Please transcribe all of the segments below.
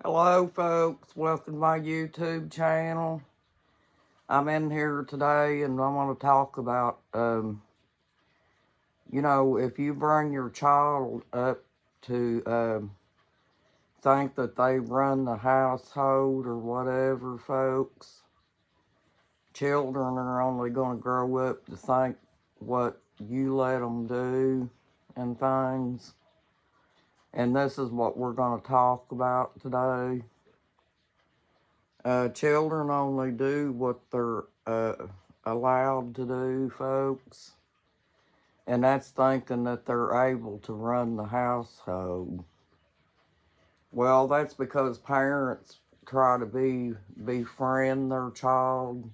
Hello, folks. Welcome to my YouTube channel. I'm in here today and I want to talk about, if you bring your child up to think that they run the household or whatever, folks, children are only going to grow up to think what you let them do and things. And this is what we're going to talk about today. Children only do what they're allowed to do, folks. And that's thinking that they're able to run the household. Well, that's because parents try to befriend their child,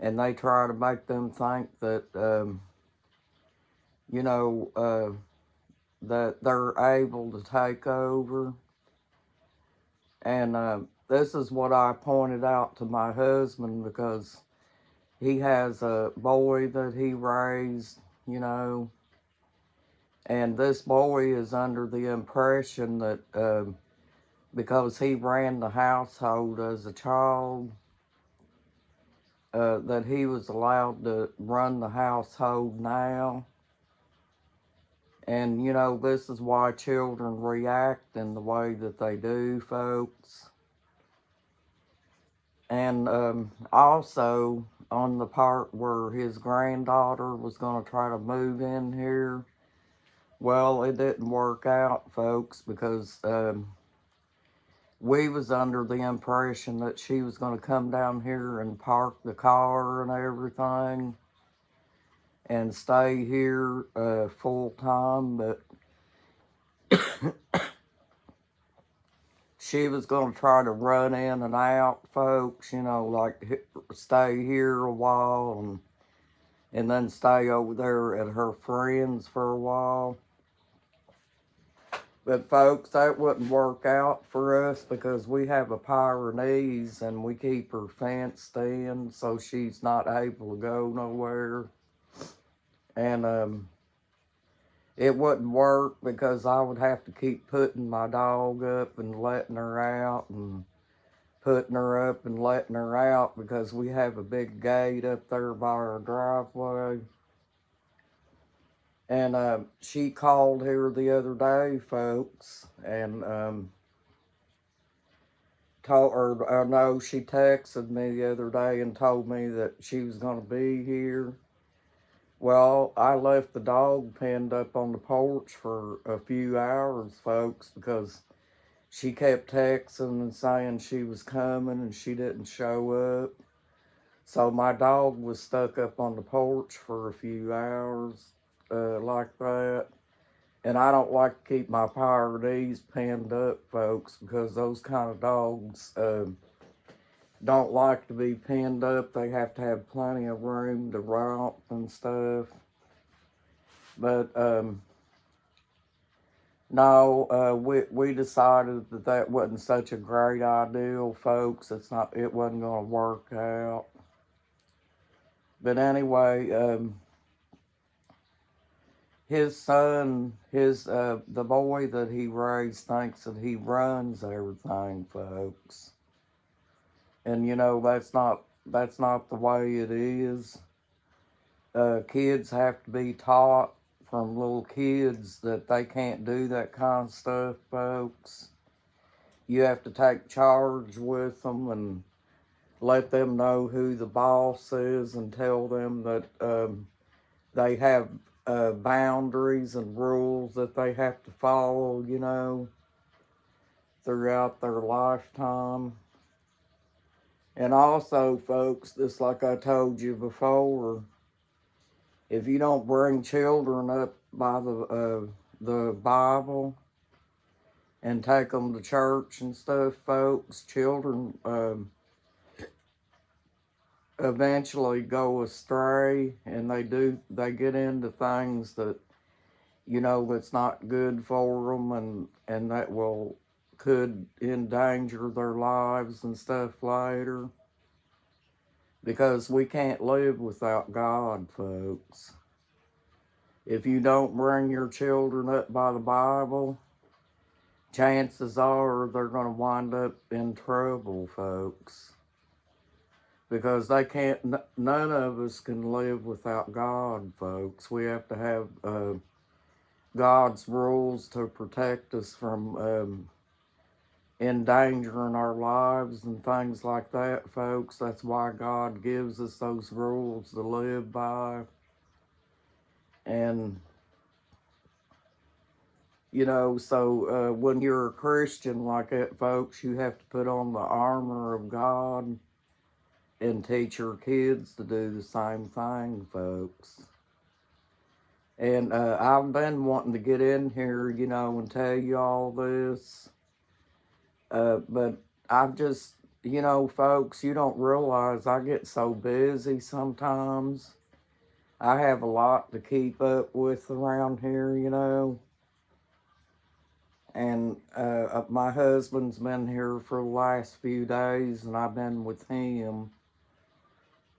and they try to make them think that, that they're able to take over. And this is what I pointed out to my husband because he has a boy that he raised, and this boy is under the impression that because he ran the household as a child, that he was allowed to run the household now. And, this is why children react in the way that they do, folks. And also, on the part where his granddaughter was going to try to move in here, well, it didn't work out, folks, because we was under the impression that she was going to come down here and park the car and everything and stay here full time, but she was going to try to run in and out, folks, like stay here a while and then stay over there at her friend's for a while. But folks, that wouldn't work out for us because we have a Pyrenees and we keep her fenced in so she's not able to go nowhere. And it wouldn't work because I would have to keep putting my dog up and letting her out and putting her up and letting her out because we have a big gate up there by our driveway. And she called here the other day, folks, and she texted me the other day and told me that she was going to be here. Well, I left the dog penned up on the porch for a few hours, folks, because she kept texting and saying she was coming and she didn't show up. So my dog was stuck up on the porch for a few hours like that. And I don't like to keep my Pyrenees penned up, folks, because those kind of dogs don't like to be penned up. They have to have plenty of room to romp and stuff. But no, we decided that wasn't such a great idea, folks. It wasn't going to work out. But anyway, his son, the boy that he raised thinks that he runs everything, folks. And that's not the way it is. Kids have to be taught from little kids that they can't do that kind of stuff, folks. You have to take charge with them and let them know who the boss is and tell them that they have boundaries and rules that they have to follow, throughout their lifetime. And also, folks, just like I told you before, if you don't bring children up by the Bible and take them to church and stuff, folks, children eventually go astray, and they get into things that that's not good for them, and that could endanger their lives and stuff later. Because we can't live without God, folks. If you don't bring your children up by the Bible chances are they're going to wind up in trouble, folks. Because they can't, none of us can live without God, folks. We have to have God's rules to protect us from endangering our lives and things like that, folks. That's why God gives us those rules to live by. And, you know, so when you're a Christian like that, folks, you have to put on the armor of God and teach your kids to do the same thing, folks. And I've been wanting to get in here, you know, and tell you all this. But I've just, you know, folks, you don't realize I get so busy sometimes. I have a lot to keep up with around here, you know. And my husband's been here for the last few days, and I've been with him.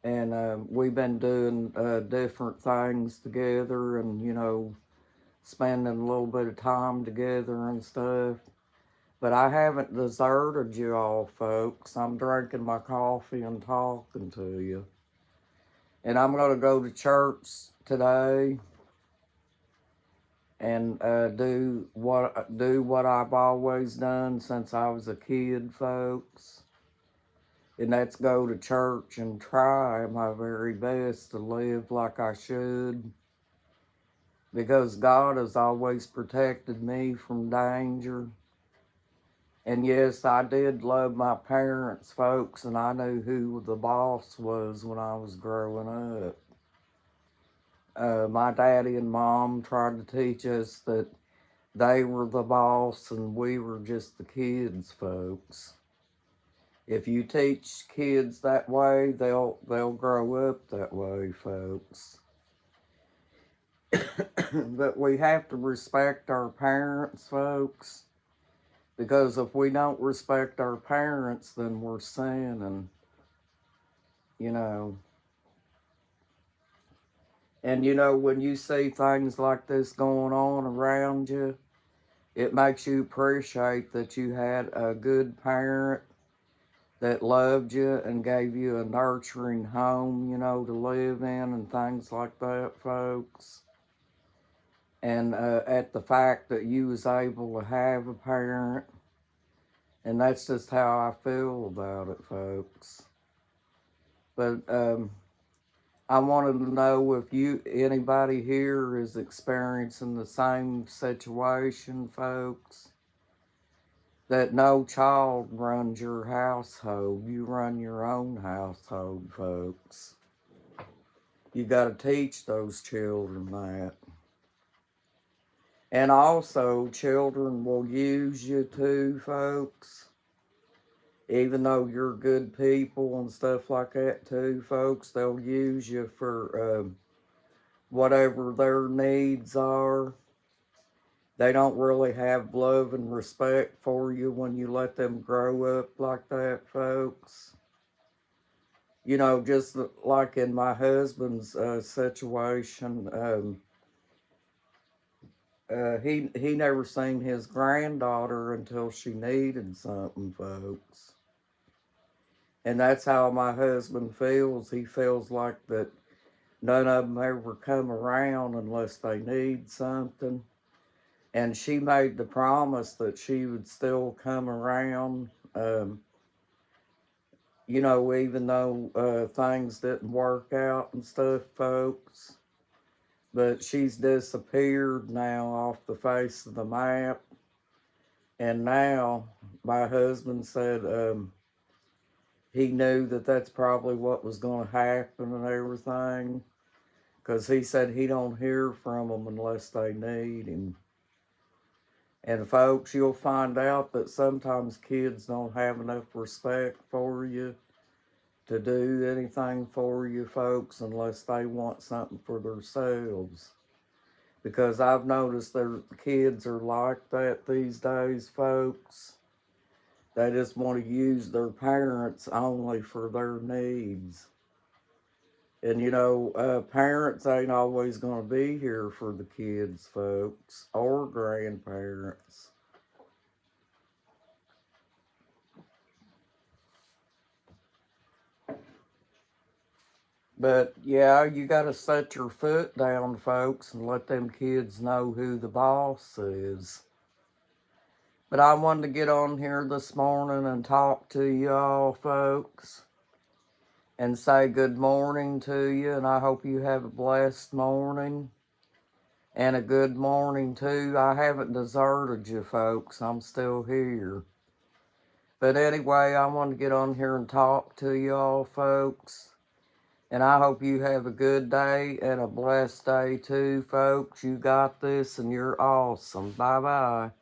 And we've been doing different things together and, you know, spending a little bit of time together and stuff. But I haven't deserted you all, folks. I'm drinking my coffee and talking to you. And I'm going to go to church today and do what I've always done since I was a kid, folks. And that's go to church and try my very best to live like I should. Because God has always protected me from danger. And yes, I did love my parents, folks, and I knew who the boss was when I was growing up. My daddy and mom tried to teach us that they were the boss and we were just the kids, folks. If you teach kids that way, they'll grow up that way, folks. But we have to respect our parents, folks. Because if we don't respect our parents, then we're sinning, you know. And, you know, when you see things like this going on around you, it makes you appreciate that you had a good parent that loved you and gave you a nurturing home, you know, to live in and things like that, folks. And at the fact that you was able to have a parent. And that's just how I feel about it, folks. But I wanted to know if anybody here is experiencing the same situation, folks. That no child runs your household. You run your own household, folks. You got to teach those children that. And also, children will use you too, folks. Even though you're good people and stuff like that too, folks, they'll use you for whatever their needs are. They don't really have love and respect for you when you let them grow up like that, folks. You know, just like in my husband's situation, he never seen his granddaughter until she needed something, folks. And that's how my husband feels. He feels like that none of them ever come around unless they need something. And she made the promise that she would still come around, you know, even though things didn't work out and stuff, folks. But she's disappeared now off the face of the map. And now my husband said he knew that that's probably what was going to happen and everything. Because he said he don't hear from them unless they need him. And folks, you'll find out that sometimes kids don't have enough respect for you to do anything for you, folks, unless they want something for themselves. Because I've noticed their kids are like that these days, folks. They just want to use their parents only for their needs. And you know, parents ain't always going to be here for the kids, folks, or grandparents. But yeah, you got to set your foot down, folks, and let them kids know who the boss is. But I wanted to get on here this morning and talk to y'all, folks, and say good morning to you, and I hope you have a blessed morning. And a good morning, too. I haven't deserted you, folks. I'm still here. But anyway, I want to get on here and talk to y'all, folks. And I hope you have a good day and a blessed day, too, folks. You got this and you're awesome. Bye-bye.